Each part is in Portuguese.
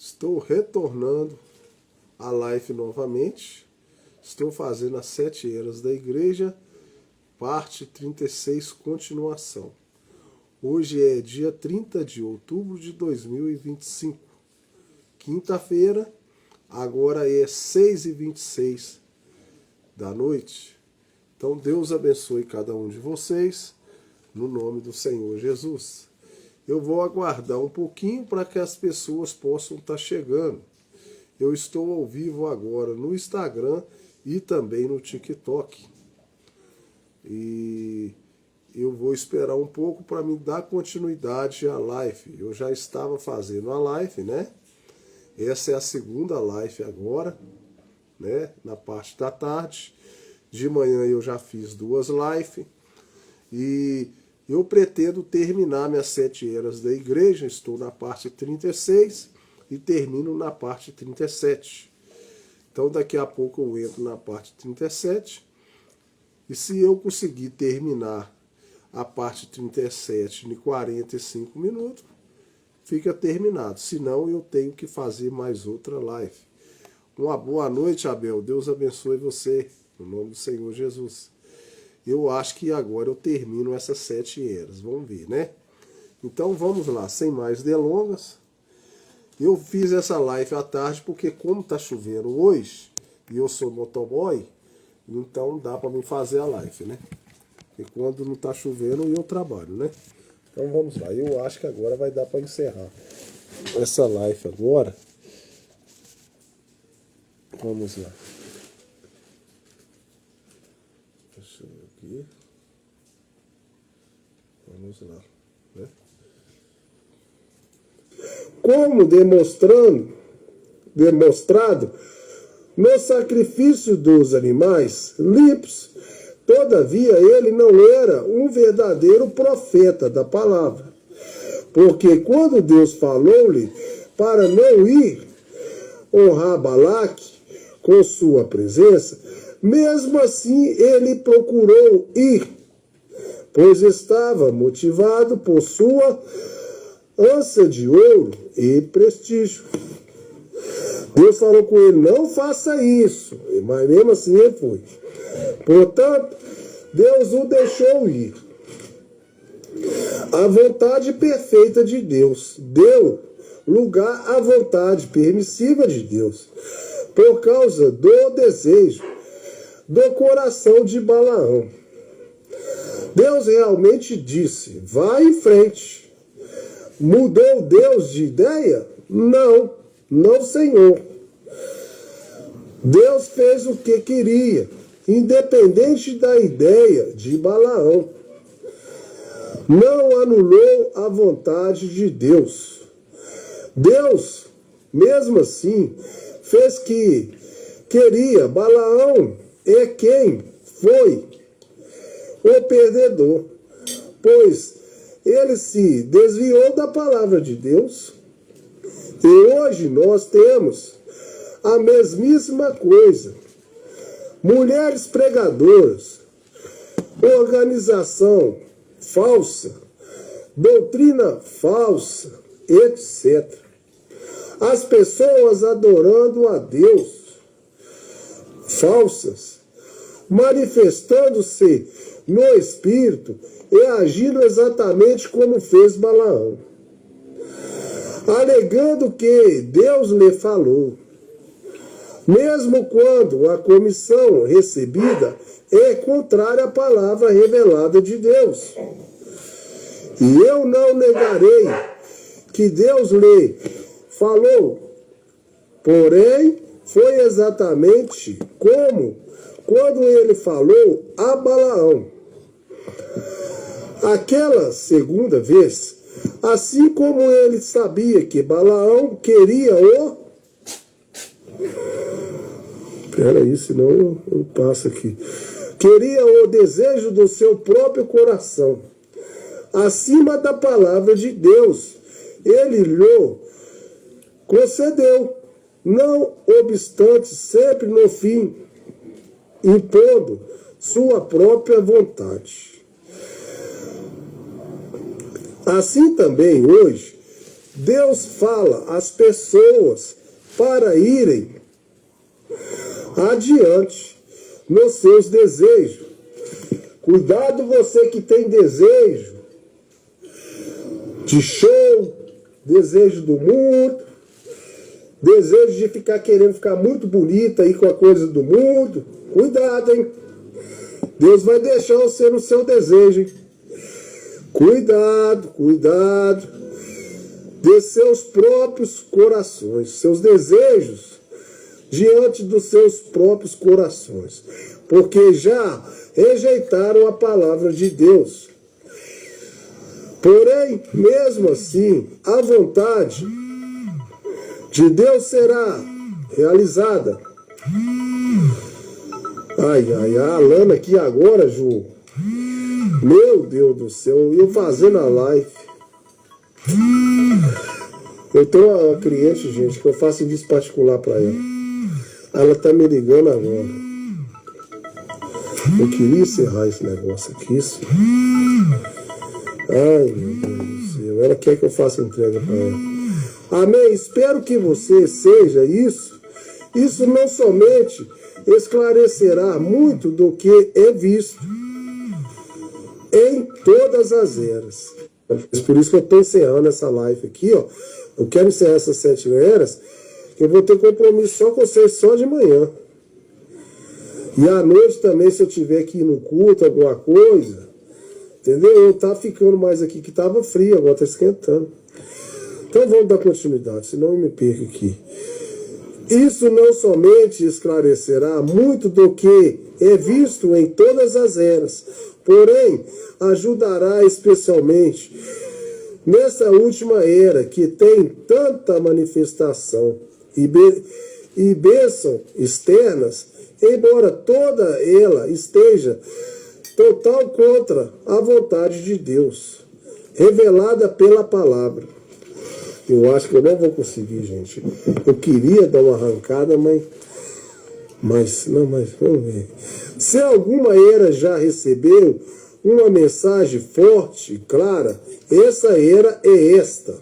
Estou retornando à live novamente. Estou fazendo as 7 eras da igreja, parte 36, continuação. Hoje é dia 30 de outubro de 2025, quinta-feira, agora é 6h26 da noite. Então Deus abençoe cada um de vocês, no nome do Senhor Jesus. Eu vou aguardar um pouquinho para que as pessoas possam estar chegando. Eu estou ao vivo agora no Instagram e também no TikTok. E eu vou esperar um pouco para me dar continuidade à live. Eu já estava fazendo a live, né? Essa é a segunda live agora, né? Na parte da tarde. De manhã eu já fiz 2 lives. E eu pretendo terminar minhas 7 eras da igreja. Estou na parte 36 e termino na parte 37. Então daqui a pouco eu entro na parte 37. E se eu conseguir terminar a parte 37 em 45 minutos, fica terminado. Senão eu tenho que fazer mais outra live. Uma boa noite, Abel. Deus abençoe você, no nome do Senhor Jesus. Eu acho que agora eu termino essas 7 eras. Vamos ver, né? Então vamos lá, sem mais delongas. Eu fiz essa live à tarde porque como está chovendo hoje, e eu sou motoboy, então dá para mim fazer a live, né? E quando não está chovendo eu trabalho, né? Então vamos lá. Eu acho que agora vai dar para encerrar essa live agora. Vamos lá. Deixa eu ver aqui. Vamos lá, né? Como demonstrado no sacrifício dos animais limpos, todavia ele não era um verdadeiro profeta da palavra. Porque quando Deus falou-lhe para não ir honrar Balaque com sua presença, mesmo assim ele procurou ir, pois estava motivado por sua ânsia de ouro e prestígio. Deus falou com ele, não faça isso, mas mesmo assim ele foi. Portanto, Deus o deixou ir. A vontade perfeita de Deus deu lugar à vontade permissiva de Deus, por causa do desejo do coração de Balaão. Deus realmente disse, vai em frente. Mudou Deus de ideia? Não, não, Senhor. Deus fez o que queria, independente da ideia de Balaão. Não anulou a vontade de Deus. Deus, mesmo assim, fez que queria. Balaão é quem foi o perdedor, pois ele se desviou da palavra de Deus. E hoje nós temos a mesmíssima coisa. Mulheres pregadoras, organização falsa, doutrina falsa, etc. As pessoas adorando a Deus, falsas, manifestando-se no Espírito e agindo exatamente como fez Balaão, alegando que Deus lhe falou, mesmo quando a comissão recebida é contrária à palavra revelada de Deus. E eu não negarei que Deus lhe falou, porém foi exatamente como quando ele falou a Balaão. Aquela segunda vez, assim como ele sabia que Balaão queria o... Peraí, senão eu passo aqui. Queria o desejo do seu próprio coração, acima da palavra de Deus. Ele lhe concedeu, não obstante, sempre no fim, impondo sua própria vontade. Assim também hoje, Deus fala às pessoas para irem adiante nos seus desejos. Cuidado você que tem desejo de show, desejo do mundo, desejo de ficar querendo ficar muito bonita aí com a coisa do mundo. Cuidado, hein? Deus vai deixar você no seu desejo, hein? Cuidado, cuidado de seus próprios corações, seus desejos diante dos seus próprios corações, porque já rejeitaram a palavra de Deus. Porém, mesmo assim, a vontade de Deus será realizada. Ai, a Alana aqui agora, Ju. Meu Deus do céu, eu fazendo a live. Eu tenho uma cliente, gente, que eu faço serviço particular para ela. Ela tá me ligando agora. Eu queria encerrar esse negócio aqui. Isso. Ai, meu Deus do céu. Ela quer que eu faça entrega para ela. Amém. Espero que você seja isso. Isso não somente esclarecerá muito do que é visto em todas as eras. Por isso que eu estou encerrando essa live aqui, ó. Eu quero encerrar essas 7 eras, que eu vou ter compromisso só com vocês só de manhã. E à noite também, se eu tiver aqui no culto, alguma coisa, entendeu? Eu tava ficando mais aqui, que tava frio, agora tá esquentando. Então vamos dar continuidade, senão eu me perco aqui. Isso não somente esclarecerá muito do que é visto em todas as eras, porém ajudará especialmente nessa última era que tem tanta manifestação e bênção externas, embora toda ela esteja total contra a vontade de Deus, revelada pela palavra. Eu acho que eu não vou conseguir, gente. Eu queria dar uma arrancada, mas vamos ver. Se alguma era já recebeu uma mensagem forte e clara, essa era é esta.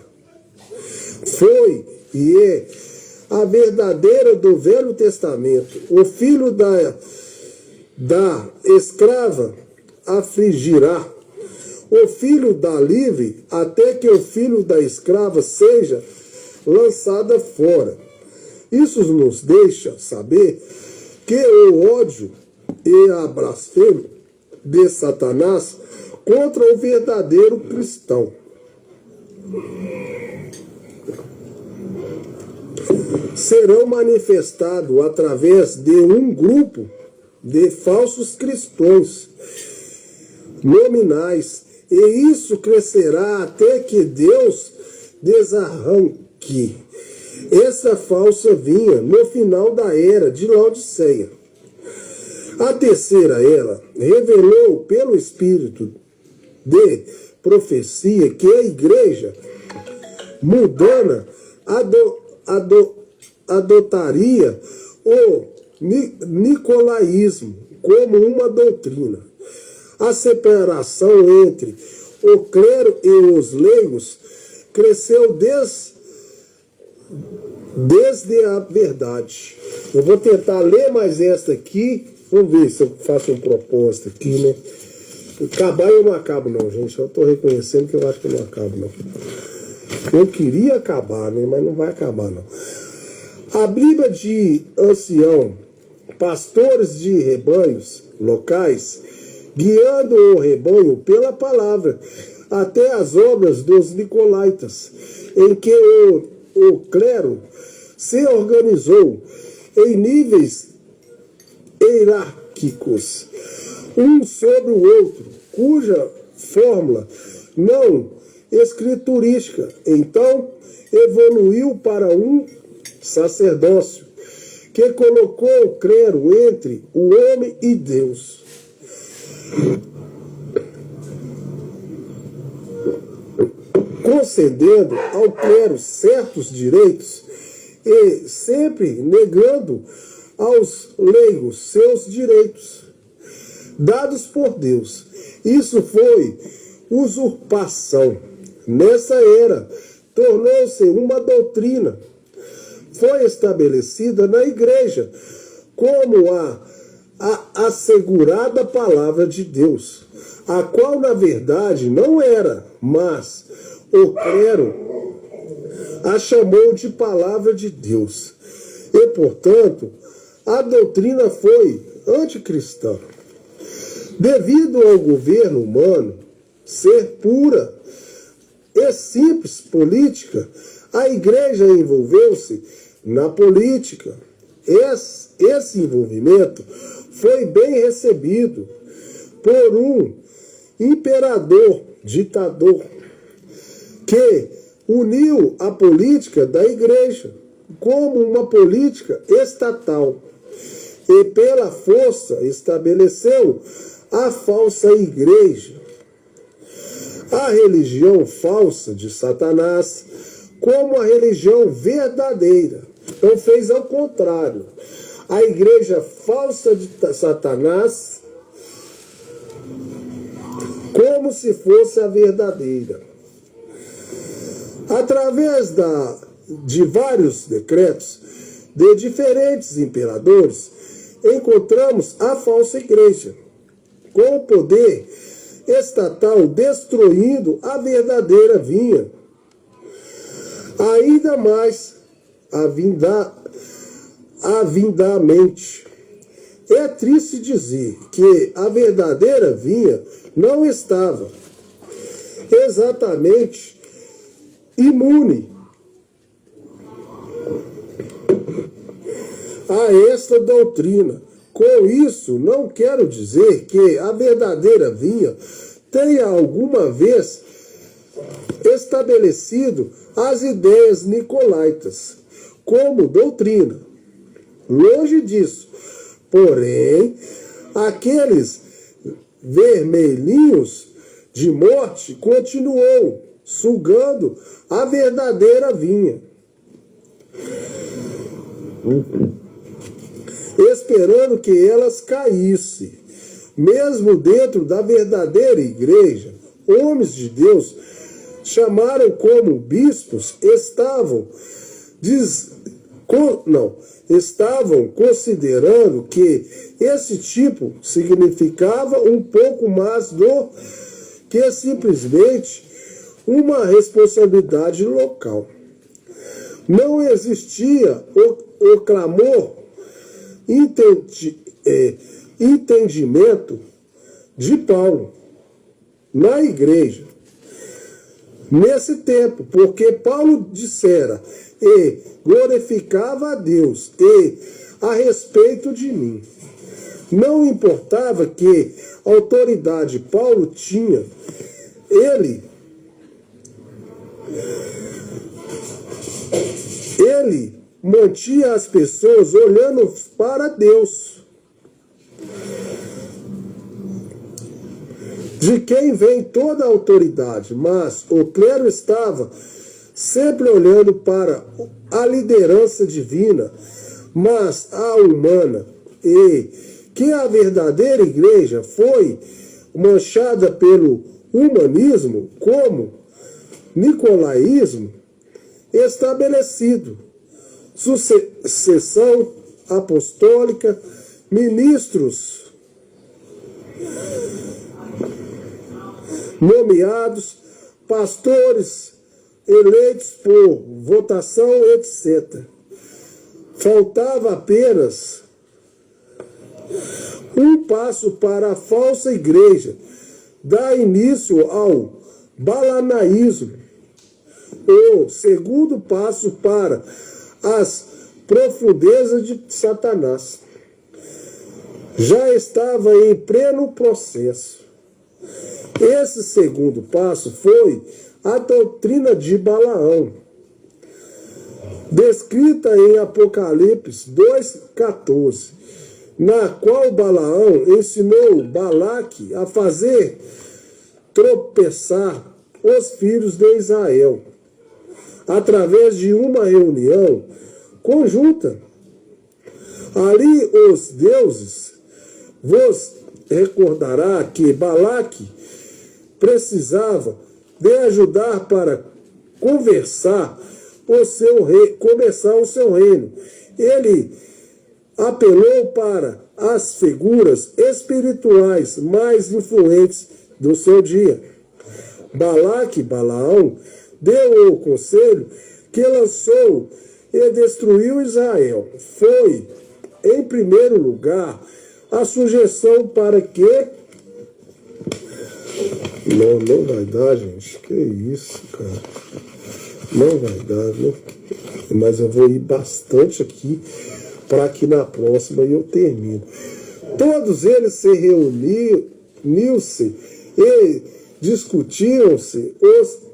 Foi e é a verdadeira do Velho Testamento. O filho da escrava afligirá o filho da livre, até que o filho da escrava seja lançada fora. Isso nos deixa saber que o ódio e a blasfêmia de Satanás contra o verdadeiro cristão serão manifestados através de um grupo de falsos cristãos nominais. E isso crescerá até que Deus desarranque essa falsa vinha no final da era de Laodiceia. A terceira era revelou pelo Espírito de profecia que a igreja mundana adotaria o nicolaísmo como uma doutrina. A separação entre o clero e os leigos cresceu desde a verdade. Eu vou tentar ler mais esta aqui. Vamos ver se eu faço um propósito aqui, né? Acabar eu não acabo não, gente. Eu estou reconhecendo que eu acho que eu não acabo não. Eu queria acabar, né? Mas não vai acabar não. A Bíblia de ancião, pastores de rebanhos locais, guiando o rebanho pela palavra, até as obras dos nicolaítas, em que o clero se organizou em níveis hierárquicos, um sobre o outro, cuja fórmula não escriturística, então evoluiu para um sacerdócio, que colocou o clero entre o homem e Deus. Concedendo ao clero certos direitos e sempre negando aos leigos seus direitos dados por Deus. Isso foi usurpação. Nessa era tornou-se uma doutrina. Foi estabelecida na igreja como a assegurada palavra de Deus, a qual na verdade não era, mas o clero a chamou de palavra de Deus. E, portanto, a doutrina foi anticristã. Devido ao governo humano ser pura e simples política, a igreja envolveu-se na política. Esse envolvimento foi bem recebido por um imperador, ditador, que uniu a política da igreja como uma política estatal e pela força estabeleceu a falsa igreja, a religião falsa de Satanás, como a religião verdadeira. Então fez ao contrário. A igreja falsa de Satanás como se fosse a verdadeira. Através de vários decretos de diferentes imperadores, encontramos a falsa igreja, com o poder estatal destruindo a verdadeira vinha. Ainda mais avidamente. É triste dizer que a verdadeira vinha não estava exatamente imune a esta doutrina. Com isso, não quero dizer que a verdadeira vinha tenha alguma vez estabelecido as ideias nicolaítas como doutrina. Longe disso. Porém, aqueles vermelhinhos de morte continuou sugando a verdadeira vinha, esperando que elas caíssem. Mesmo dentro da verdadeira igreja, homens de Deus chamaram como bispos estavam considerando que esse tipo significava um pouco mais do que simplesmente uma responsabilidade local. Não existia o clamor, entendimento de Paulo na igreja nesse tempo, porque Paulo dissera e glorificava a Deus e a respeito de mim. Não importava que autoridade Paulo tinha, ele mantinha as pessoas olhando para Deus, de quem vem toda a autoridade, mas o clero estava sempre olhando para a liderança divina, mas a humana, e que a verdadeira igreja foi manchada pelo humanismo como nicolaísmo estabelecido, sucessão apostólica, ministros nomeados, pastores eleitos por votação, etc. Faltava apenas um passo para a falsa igreja dar início ao balanaísmo, o segundo passo para as profundezas de Satanás. Já estava em pleno processo. Esse segundo passo foi a doutrina de Balaão, descrita em Apocalipse 2,14, na qual Balaão ensinou Balaque a fazer tropeçar os filhos de Israel, através de uma reunião conjunta. Ali os deuses vos recordará que Balaque precisava de ajudar para começar o seu reino. Ele apelou para as figuras espirituais mais influentes do seu dia. Balaão deu o conselho que lançou e destruiu Israel. Foi, em primeiro lugar, a sugestão para que... Não vai dar, gente. Que isso, cara. Não vai dar, né? Mas eu vou ir bastante aqui para que na próxima eu termine. Todos eles se reuniram-se e discutiram-se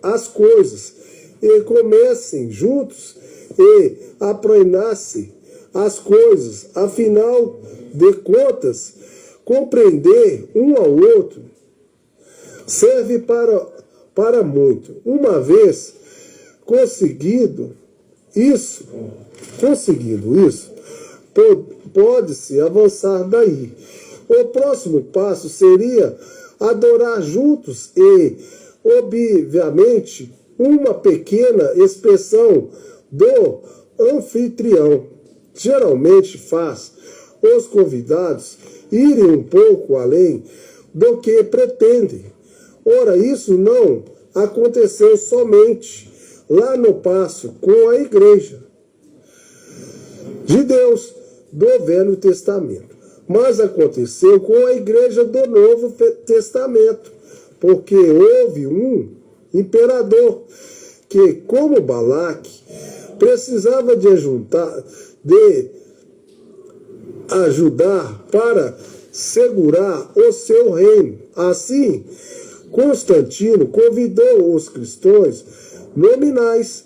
as coisas e comecem juntos e aplainasse as coisas. Afinal de contas, compreender um ao outro serve para muito. Uma vez conseguido isso, pode-se avançar daí. O próximo passo seria adorar juntos e, obviamente, uma pequena expressão do anfitrião geralmente faz os convidados irem um pouco além do que pretendem. Ora, isso não aconteceu somente lá no passo com a igreja de Deus do Velho Testamento, mas aconteceu com a igreja do Novo Testamento, porque houve um imperador que, como Balaque, precisava de ajudar para segurar o seu reino. Assim, Constantino convidou os cristãos nominais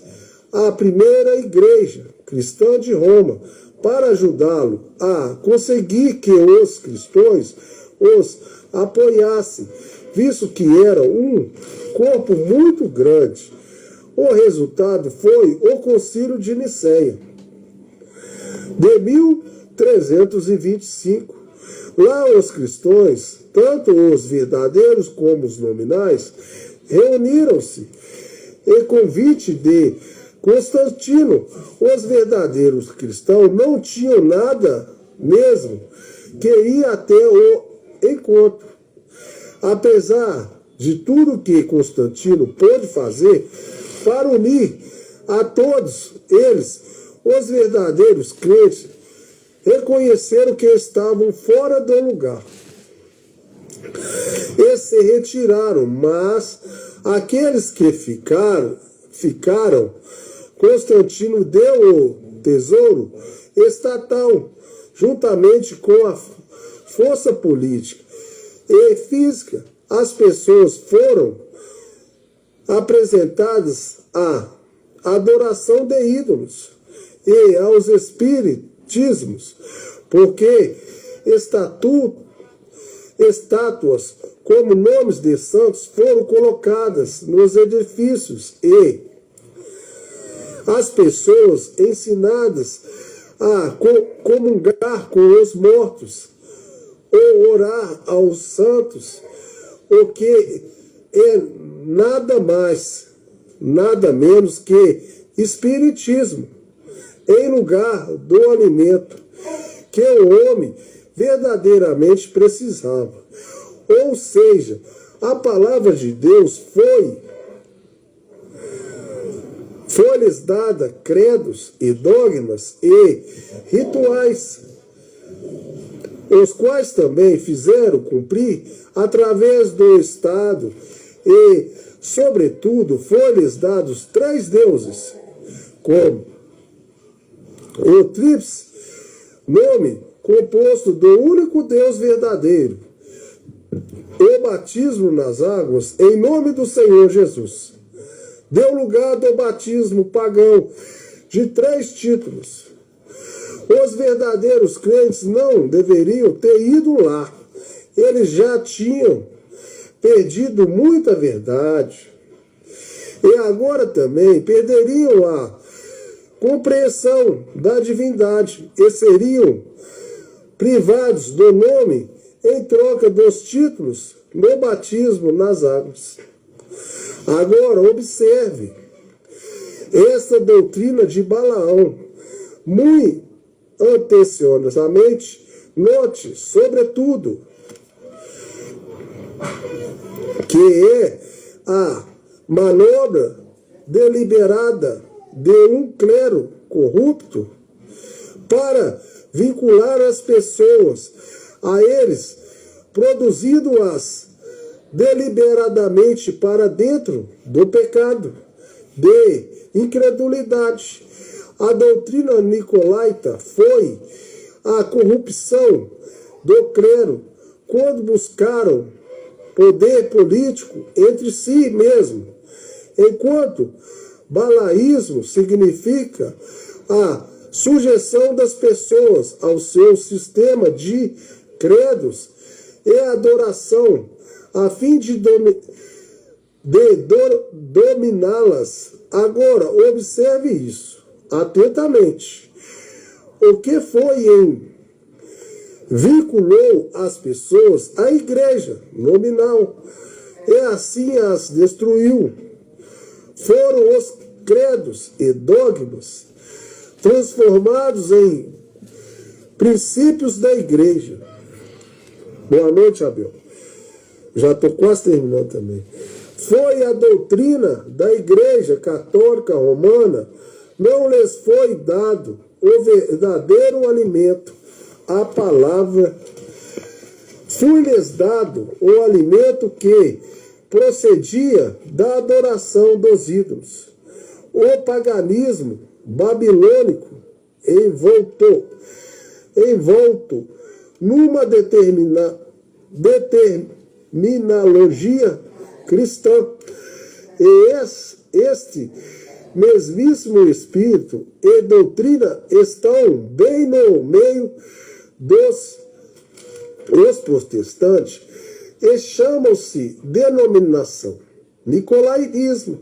à primeira igreja cristã de Roma para ajudá-lo a conseguir que os cristãos os apoiassem, visto que era um corpo muito grande. O resultado foi o Concílio de Nicéia, de 1325. Lá os cristãos, tanto os verdadeiros como os nominais, reuniram-se em convite de Constantino. Os verdadeiros cristãos não tinham nada mesmo que ir até o encontro. Apesar de tudo que Constantino pôde fazer para unir a todos eles, os verdadeiros crentes reconheceram que estavam fora do lugar e se retiraram, mas aqueles que ficaram, Constantino deu o tesouro estatal, juntamente com a força política e física. As pessoas foram apresentadas à adoração de ídolos e aos espiritismos, porque estátuas como nomes de santos foram colocadas nos edifícios e as pessoas ensinadas a comungar com os mortos ou orar aos santos, o que é nada mais, nada menos que espiritismo, em lugar do alimento que o homem verdadeiramente precisava. Ou seja, a palavra de Deus foi-lhes dada credos e dogmas e rituais, os quais também fizeram cumprir através do Estado e, sobretudo, foi-lhes dados 3 deuses, como o tríplice nome composto do único Deus verdadeiro, o batismo nas águas em nome do Senhor Jesus. Deu lugar do batismo pagão de 3 títulos. Os verdadeiros crentes não deveriam ter ido lá. Eles já tinham perdido muita verdade. E agora também perderiam a compreensão da divindade e seriam privados do nome em troca dos títulos no batismo nas águas. Agora, observe essa doutrina de Balaão, muito atenciosamente, note, sobretudo, que é a manobra deliberada de um clero corrupto para vincular as pessoas a eles, produzindo-as deliberadamente para dentro do pecado de incredulidade. A doutrina nicolaita foi a corrupção do clero quando buscaram poder político entre si mesmo, enquanto balaísmo significa a sujeição das pessoas ao seu sistema de credos e adoração, a fim de dominá-las. Agora, observe isso atentamente. O que foi vinculou as pessoas à igreja nominal e assim as destruiu. Foram os credos e dogmas transformados em princípios da igreja. Boa noite, Abel. Já estou quase terminando também. Foi a doutrina da Igreja Católica Romana, não lhes foi dado o verdadeiro alimento, a palavra. Foi-lhes dado o alimento que procedia da adoração dos ídolos. O paganismo babilônico envolto numa determinologia cristã. E este mesmíssimo espírito e doutrina estão bem no meio dos os protestantes e chamam-se denominação. Nicolaísmo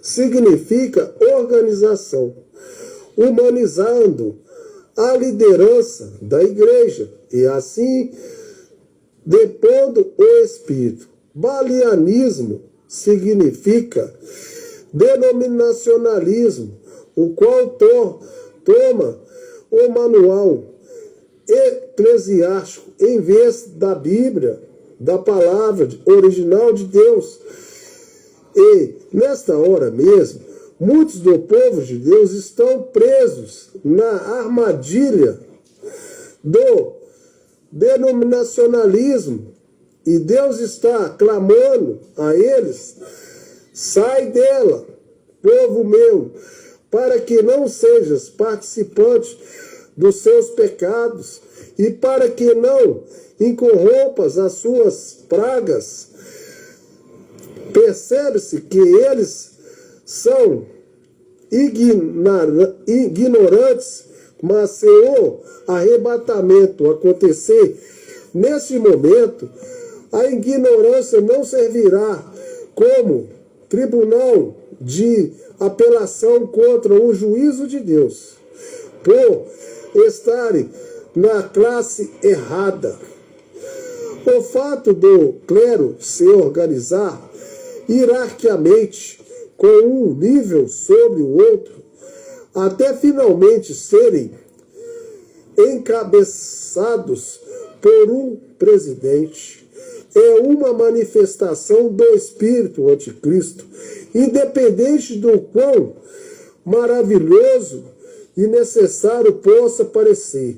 significa organização, humanizando a liderança da igreja e assim depondo o espírito. Balianismo significa denominacionalismo, o qual toma o manual eclesiástico em vez da Bíblia, da palavra original de Deus. E nesta hora mesmo, muitos do povo de Deus estão presos na armadilha do denominacionalismo e Deus está clamando a eles: sai dela, povo meu, para que não sejas participante dos seus pecados e para que não incorrompas as suas pragas. Percebe-se que eles são ignorantes, mas se o arrebatamento acontecer nesse momento, a ignorância não servirá como tribunal de apelação contra o juízo de Deus, por estarem na classe errada. O fato do clero se organizar hierarquicamente com um nível sobre o outro, até finalmente serem encabeçados por um presidente, é uma manifestação do espírito anticristo, independente do quão maravilhoso e necessário possa parecer.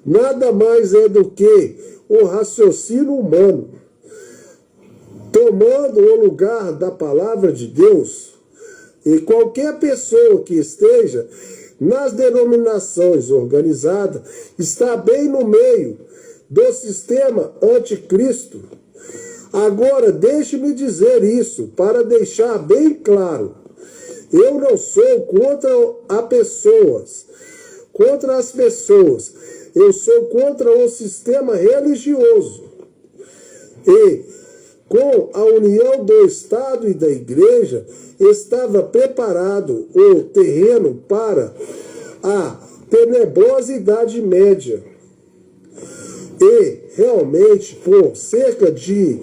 Nada mais é do que o raciocínio humano tomando o lugar da palavra de Deus. E qualquer pessoa que esteja nas denominações organizadas está bem no meio do sistema anticristo. Agora, deixe-me dizer isso para deixar bem claro. Eu não sou contra as pessoas. Eu sou contra o sistema religioso. E com a união do Estado e da Igreja, estava preparado o terreno para a tenebrosa Idade Média. E, realmente, por cerca de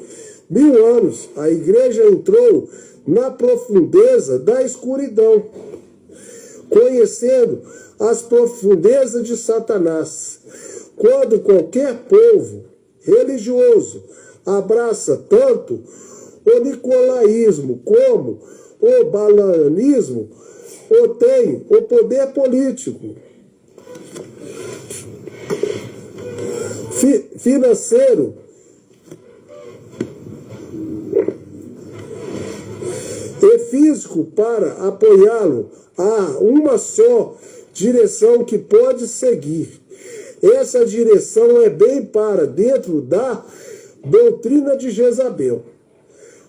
1000 anos, a Igreja entrou na profundeza da escuridão. conhecendo as profundezas de Satanás. Quando qualquer povo religioso abraça tanto o nicolaísmo como o balanismo, ou tem o poder político, financeiro e físico para apoiá-lo, há uma só direção que pode seguir. Essa direção é bem para dentro da doutrina de Jezabel.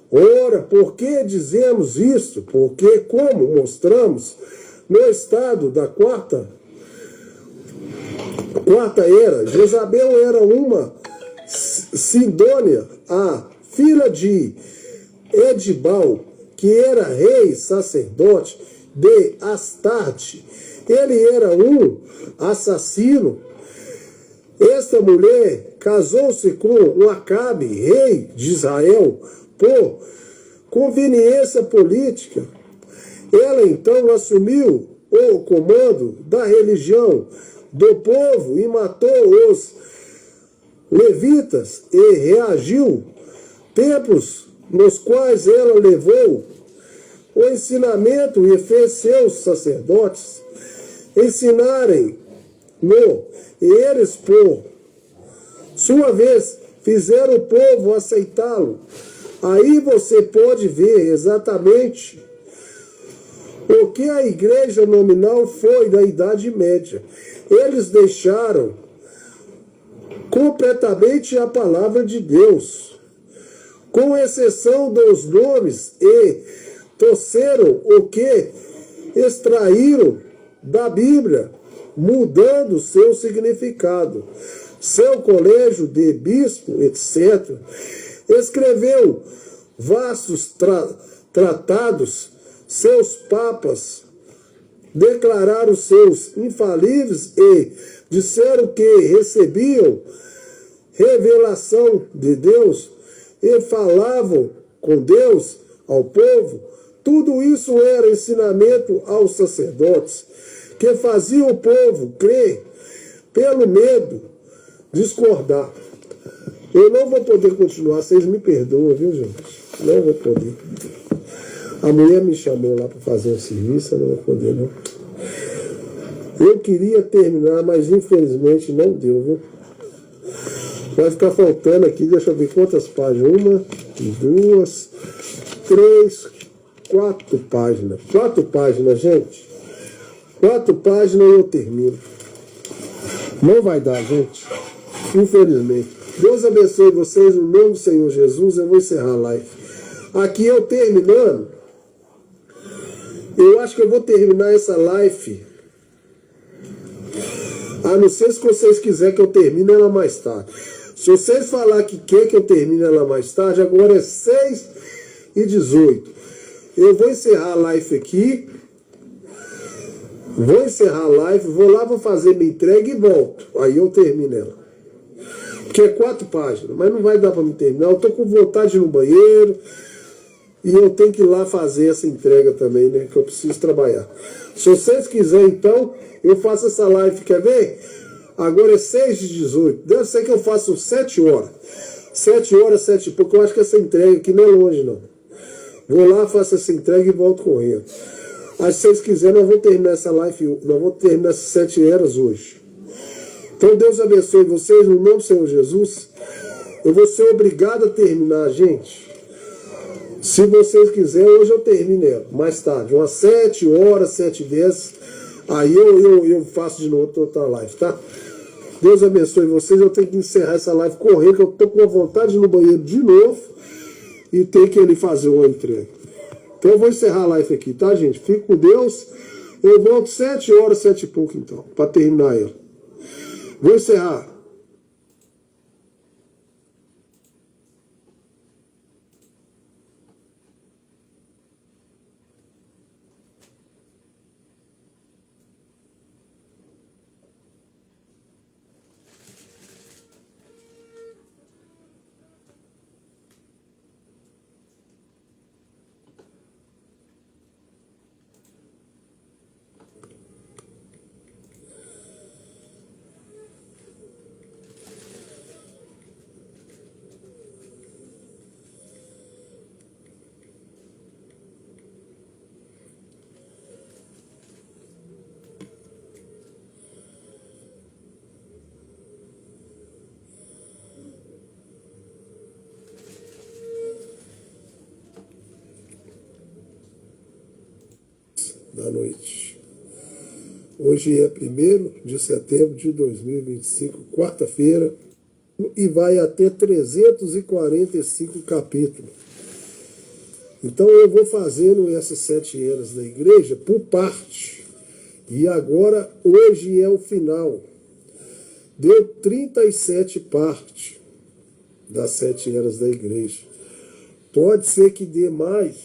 Ora, por que dizemos isto? Porque, como mostramos no estado da quarta era, Jezabel era uma Sidônia, a filha de Edibal, que era rei sacerdote de Astarte. Ele era um assassino. Esta mulher casou-se com o Acabe, rei de Israel, por conveniência política. Ela então assumiu o comando da religião do povo e matou os levitas e reagiu tempos nos quais ela levou o ensinamento e fez seus sacerdotes ensinarem-no, e eles, por sua vez, fizeram o povo aceitá-lo. Aí você pode ver exatamente o que a igreja nominal foi da Idade Média. Eles deixaram completamente a palavra de Deus, com exceção dos nomes, e torceram o que extraíram da Bíblia, mudando seu significado. Seu colégio de bispo, etc., escreveu vastos tratados, seus papas declararam seus infalíveis e disseram que recebiam revelação de Deus e falavam com Deus ao povo. Tudo isso era ensinamento aos sacerdotes, que faziam o povo crer pelo medo, discordar. Eu não vou poder continuar, vocês me perdoam, viu, gente? Não vou poder. A mulher me chamou lá para fazer um serviço, eu não vou poder, não. Eu queria terminar, mas infelizmente não deu, viu? Vai ficar faltando aqui, deixa eu ver quantas páginas. 1, 2, 3, 4 páginas. 4 páginas, gente. 4 páginas e eu termino. Não vai dar, gente. Infelizmente. Deus abençoe vocês no nome do Senhor Jesus. Eu vou encerrar a live. Aqui eu terminando. Eu acho que eu vou terminar essa live. A não ser se vocês quiserem que eu termine ela mais tarde. Se vocês falar que quer que eu termine ela mais tarde, agora é 6h18. Eu vou encerrar a live aqui. Vou encerrar a live, vou lá, vou fazer minha entrega e volto. Aí eu termino ela. Porque é 4 páginas, mas não vai dar para me terminar. Eu tô com vontade de ir no banheiro. E eu tenho que ir lá fazer essa entrega também, né? Que eu preciso trabalhar. Se vocês quiserem, então, eu faço essa live, quer ver? Agora é 6h18. Deve ser que eu faço 7 horas. 7 horas, 7 e pouco. Eu acho que essa entrega aqui não é longe, não. Vou lá, faço essa entrega e volto correndo. Mas se vocês quiserem, nós vamos terminar essa live, nós vamos terminar essas 7 horas hoje. Então Deus abençoe vocês, no nome do Senhor Jesus. Eu vou ser obrigado a terminar, gente. Se vocês quiserem, hoje eu termino ela, mais tarde, umas 7 horas, 7h10. Aí eu faço de novo outra live, tá? Deus abençoe vocês. Eu tenho que encerrar essa live correndo, que eu tô com a vontade de ir no banheiro de novo e ter que ele fazer uma entrega. Então eu vou encerrar a live aqui, tá, gente? Fique com Deus. Eu volto 7 horas, 7 e pouco, então, para terminar ela. Vou encerrar. da noite. Hoje é 1º de setembro de 2025, quarta-feira, e vai até 345 capítulos. Então eu vou fazendo essas 7 eras da igreja por parte. E agora, hoje é o final. Deu 37 partes das 7 eras da igreja. Pode ser que dê mais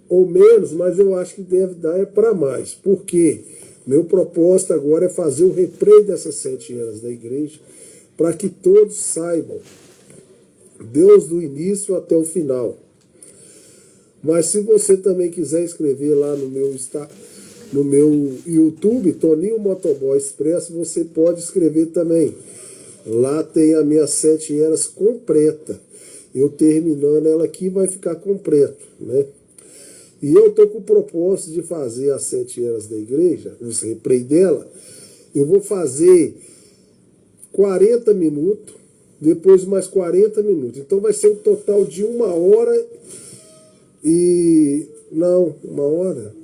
ou menos, mas eu acho que deve dar para mais. Por quê? Meu propósito agora é fazer o replay dessas 7 eras da igreja, para que todos saibam Deus do início até o final. Mas se você também quiser escrever lá no meu YouTube, Toninho Motoboy Expresso, você pode escrever também. Lá tem a minha 7 eras completa. Eu terminando ela aqui vai ficar completo, né? E eu estou com o propósito de fazer as 7 eras da igreja, o replay dela. Eu vou fazer 40 minutos, depois mais 40 minutos. Então vai ser um total de 1 hora e... Não, 1 hora,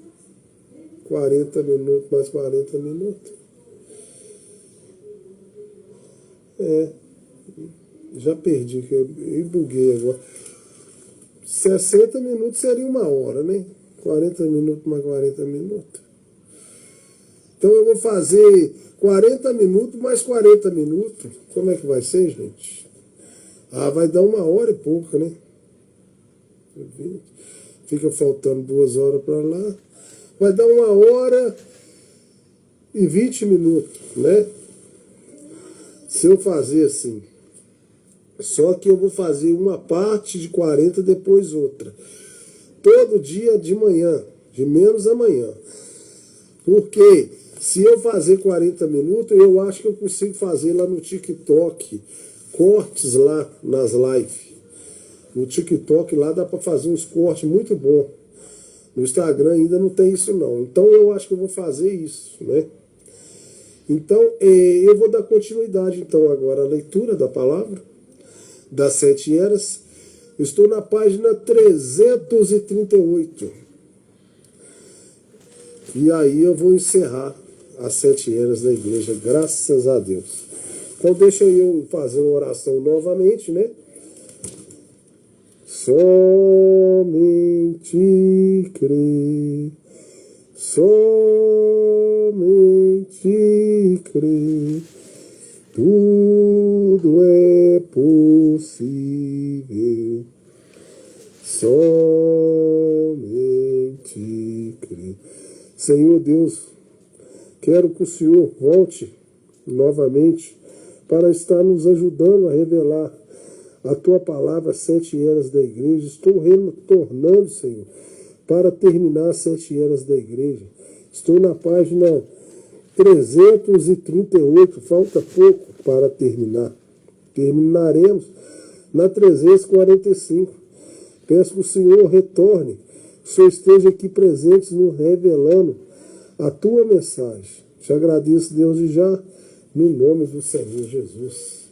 40 minutos mais 40 minutos. Já perdi, que eu buguei agora. 60 minutos seria 1 hora, né? 40 minutos mais 40 minutos. Então eu vou fazer 40 minutos mais 40 minutos. Como é que vai ser, gente? Vai dar 1 hora e pouca, né? Fica faltando 2 horas para lá. Vai dar 1 hora e 20 minutos, né? Se eu fazer assim. Só que eu vou fazer uma parte de 40, depois outra. Todo dia de manhã, de menos a manhã. Porque se eu fazer 40 minutos, eu acho que eu consigo fazer lá no TikTok, cortes lá nas lives. No TikTok lá dá para fazer uns cortes muito bons. No Instagram ainda não tem isso não. Então eu acho que eu vou fazer isso, né? Então eu vou dar continuidade então agora à leitura da palavra das 7 eras. Eu estou na página 338. E aí eu vou encerrar as 7 eras da igreja, graças a Deus. Então deixa eu fazer uma oração novamente, né? Somente crê, somente crê, tudo é possível, somente crê. Senhor Deus, quero que o Senhor volte novamente para estar nos ajudando a revelar a Tua palavra, 7 eras da igreja. Estou retornando, Senhor, para terminar as 7 eras da igreja. Estou na página 338, falta pouco para terminar. Terminaremos na 345. Peço que o Senhor retorne, que o Senhor esteja aqui presente, nos revelando a Tua mensagem. Te agradeço, Deus, de já, no nome do Senhor Jesus.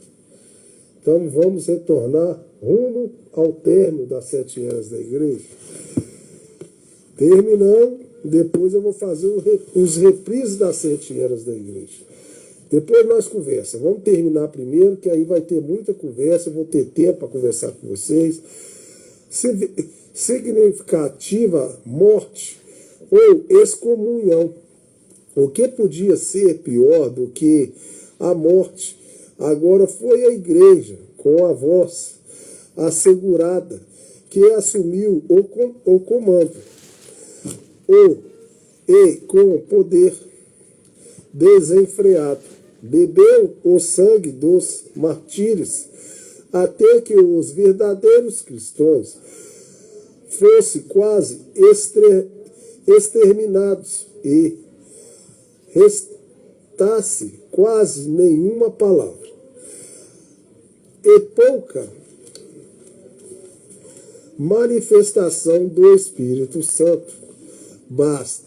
Então vamos retornar rumo ao término das 7 eras da igreja. Terminando, depois eu vou fazer os reprises das 7 eras da igreja. Depois nós conversamos. Vamos terminar primeiro, que aí vai ter muita conversa, eu vou ter tempo para conversar com vocês. Significativa morte ou excomunhão. O que podia ser pior do que a morte? Agora foi a igreja, com a voz assegurada, que assumiu o comando, e com poder desenfreado, bebeu o sangue dos martírios, até que os verdadeiros cristãos fossem quase exterminados e restasse quase nenhuma palavra e pouca manifestação do Espírito Santo. Basta.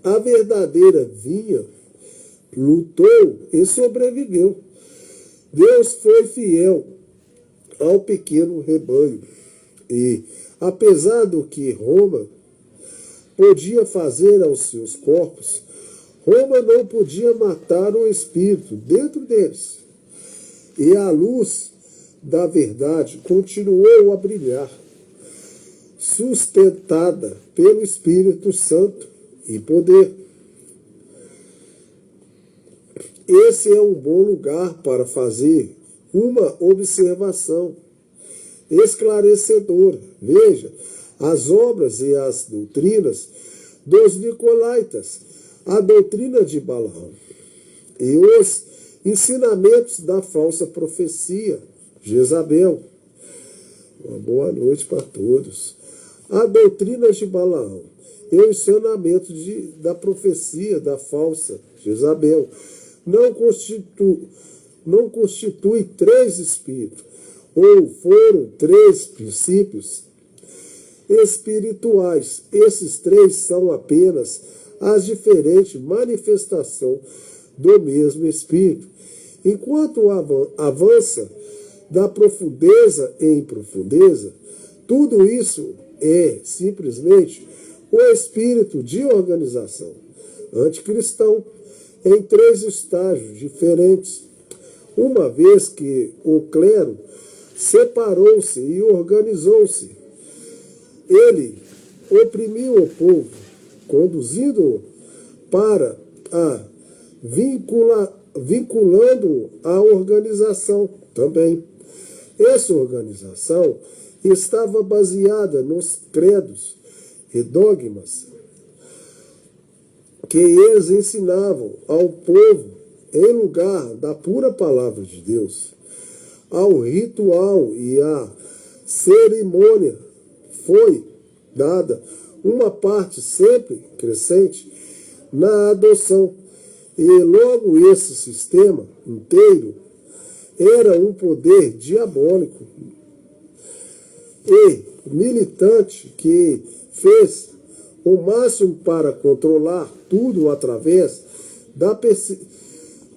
A verdadeira vinha, lutou e sobreviveu. Deus foi fiel ao pequeno rebanho. E, apesar do que Roma podia fazer aos seus corpos, Roma não podia matar o espírito dentro deles. E a luz da verdade continuou a brilhar, sustentada pelo Espírito Santo e poder. Esse é um bom lugar para fazer uma observação esclarecedora. Veja, as obras e as doutrinas dos Nicolaítas, a doutrina de Balaão e os ensinamentos da falsa profecia, Jezabel. Uma boa noite para todos. A doutrina de Balaão e o ensinamento da profecia da falsa Jezabel não constitui três espíritos, ou foram três princípios espirituais. Esses três são apenas as diferentes manifestações do mesmo Espírito. Enquanto avança da profundeza em profundeza, tudo isso é simplesmente o espírito de organização anticristão em três estágios diferentes. Uma vez que o clero separou-se e organizou-se, ele oprimiu o povo, conduzindo-o para a vinculando a organização também. Essa organização estava baseada nos credos e dogmas que eles ensinavam ao povo em lugar da pura palavra de Deus. Ao ritual e à cerimônia foi dada uma parte sempre crescente na adoção. E logo esse sistema inteiro era um poder diabólico e militante que fez o máximo para controlar tudo através da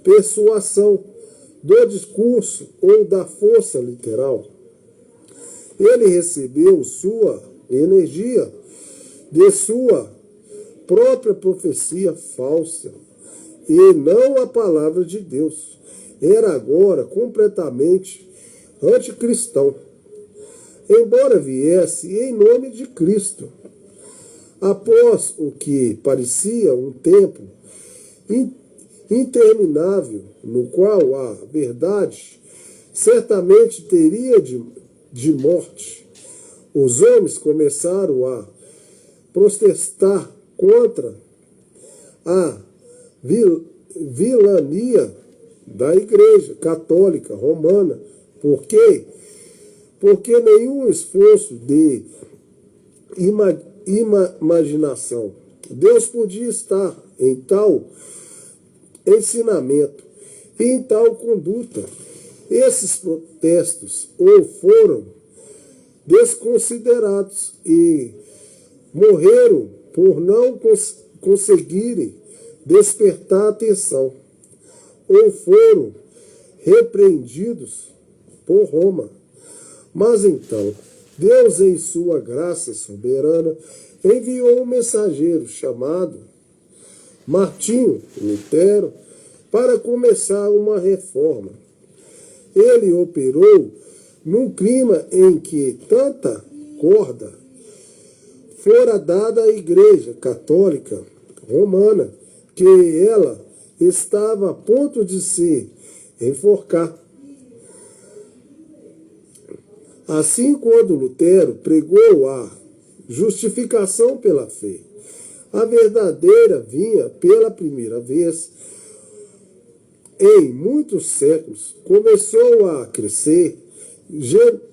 persuasão, do discurso ou da força literal. Ele recebeu sua energia de sua própria profecia falsa e não a palavra de Deus. Era agora completamente anticristão, embora viesse em nome de Cristo. Após o que parecia um tempo interminável, no qual a verdade certamente teria de morte, os homens começaram a protestar contra a vilania da Igreja Católica Romana. Por quê? Porque nenhum esforço de imaginação. Deus podia estar em tal ensinamento e em tal conduta. Esses protestos ou foram desconsiderados e morreram por não conseguirem despertar atenção, ou foram repreendidos por Roma. Mas então, Deus, em sua graça soberana, enviou um mensageiro chamado Martinho Lutero para começar uma reforma. Ele operou num clima em que tanta corda fora dada à Igreja Católica Romana que ela estava a ponto de se enforcar. Assim, quando Lutero pregou a justificação pela fé, a verdadeira vinha pela primeira vez em muitos séculos, começou a crescer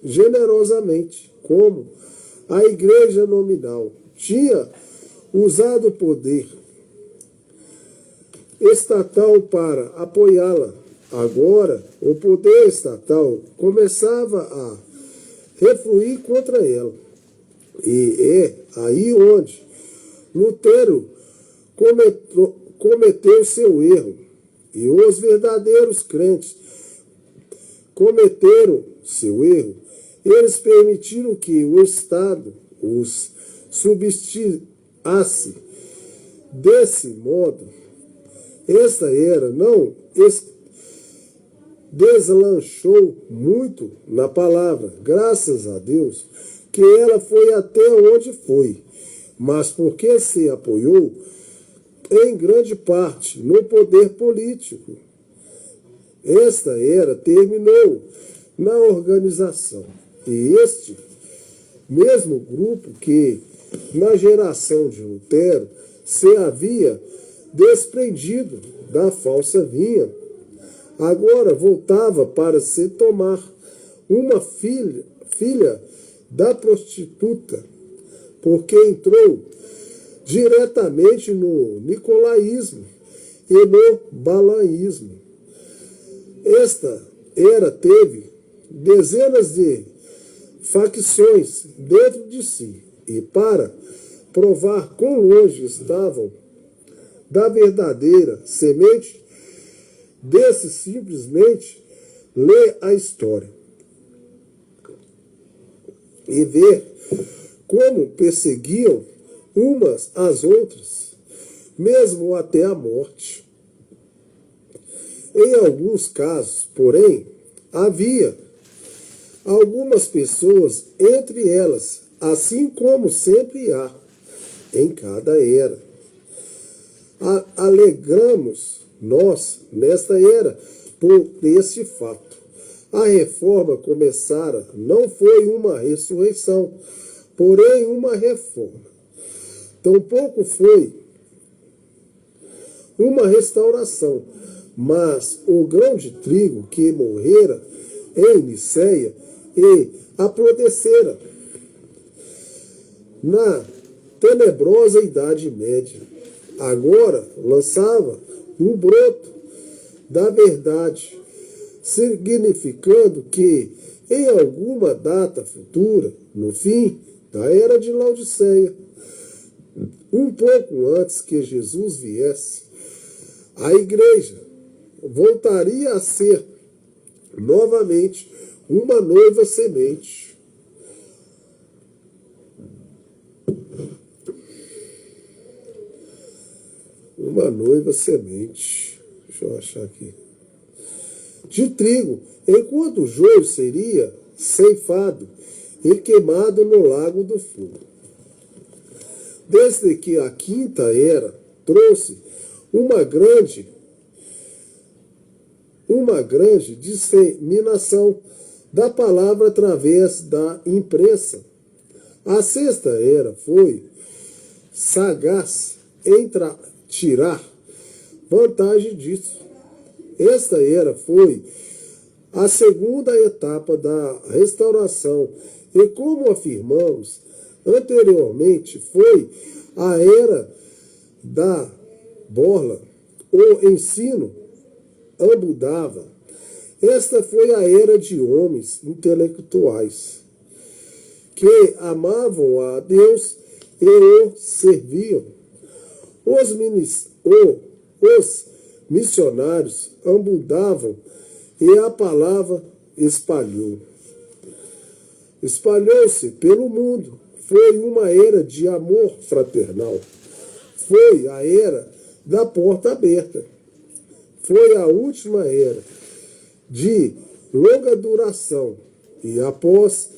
generosamente, como a igreja nominal tinha usado o poder estatal para apoiá-la. Agora, o poder estatal começava a refluir contra ela. E é aí onde Lutero cometeu seu erro. E os verdadeiros crentes cometeram seu erro. Eles permitiram que o Estado os Assim, desse modo, esta era não deslanchou muito na palavra, graças a Deus, que ela foi até onde foi, mas porque se apoiou em grande parte no poder político. Esta era terminou na organização. E este mesmo grupo que, na geração de Lutero, se havia desprendido da falsa vinha, agora voltava para se tomar uma filha da prostituta, porque entrou diretamente no nicolaísmo e no balaísmo. Esta era teve dezenas de facções dentro de si, e para provar quão longe estavam da verdadeira semente desse, simplesmente ler a história e ver como perseguiam umas às outras, mesmo até a morte. Em alguns casos, porém, havia algumas pessoas entre elas, assim como sempre há em cada era. Alegramos nós, nesta era, por esse fato. A reforma começara, não foi uma ressurreição, porém uma reforma. Tampouco foi uma restauração, mas o grão de trigo que morrera em Niceia e apodrecera na tenebrosa Idade Média, agora lançava um broto da verdade, significando que em alguma data futura, no fim da era de Laodiceia, um pouco antes que Jesus viesse, a igreja voltaria a ser novamente uma noiva semente. Uma noiva semente. Deixa eu achar aqui. De trigo, enquanto o joio seria ceifado e queimado no lago do fogo. Desde que a quinta era trouxe uma grande disseminação da palavra através da imprensa. A sexta era foi sagaz em tirar vantagem disso. Esta era foi a segunda etapa da restauração e, como afirmamos anteriormente, foi a era da borla. O ensino abundava. Esta foi a era de homens intelectuais que amavam a Deus e o serviam. Os missionários abundavam e a palavra espalhou-se pelo mundo. Foi uma era de amor fraternal. Foi a era da porta aberta. Foi a última era de longa duração. E após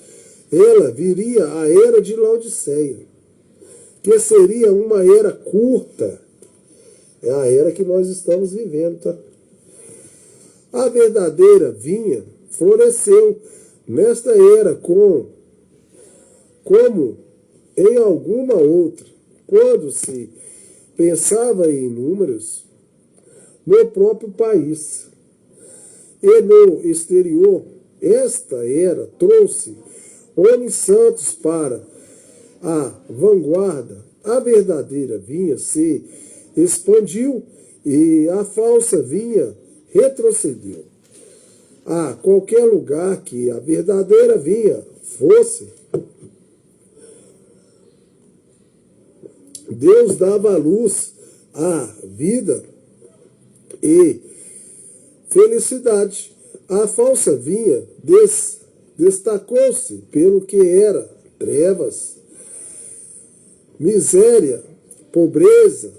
ela viria a era de Laodiceia, que seria uma era curta. É a era que nós estamos vivendo, tá? A verdadeira vinha floresceu nesta era como em alguma outra, quando se pensava em números no próprio país e no exterior. Esta era trouxe homens santos para a vanguarda. A verdadeira vinha se expandiu e a falsa vinha retrocedeu. A qualquer lugar que a verdadeira vinha fosse, Deus dava luz à vida e felicidade. A falsa vinha destacou-se pelo que era trevas, miséria pobreza,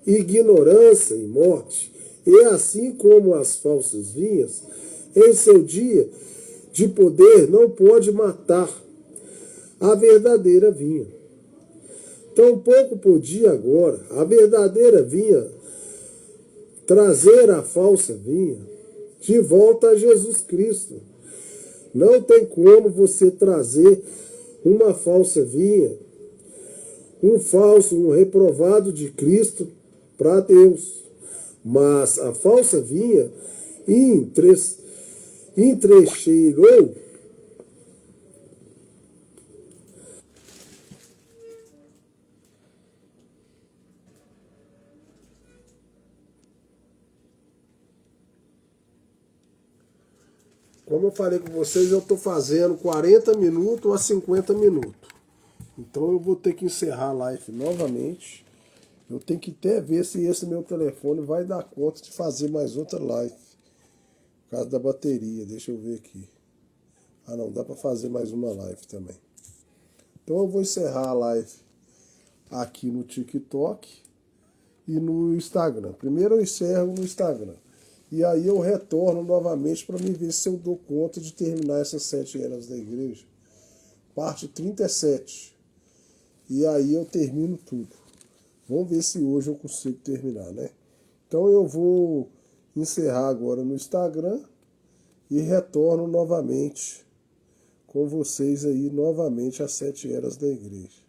ignorância e morte. E assim como as falsas vinhas, em seu dia de poder não pode matar a verdadeira vinha. Tampouco podia agora a verdadeira vinha trazer a falsa vinha de volta a Jesus Cristo. Não tem como você trazer uma falsa vinha, um reprovado de Cristo para Deus. Mas a falsa vinha entrecheirou como eu falei com vocês, eu estou fazendo 40 minutos a 50 minutos. Então eu vou ter que encerrar a live novamente. Eu tenho que até ver se esse meu telefone vai dar conta de fazer mais outra live. Por causa da bateria, deixa eu ver aqui. Ah não, dá para fazer mais uma live também. Então eu vou encerrar a live aqui no TikTok e no Instagram. Primeiro eu encerro no Instagram. E aí eu retorno novamente para me ver se eu dou conta de terminar essas 7 eras da igreja. Parte 37. E aí eu termino tudo. Vamos ver se hoje eu consigo terminar, né? Então eu vou encerrar agora no Instagram e retorno novamente com vocês aí, novamente, às 7 eras da igreja.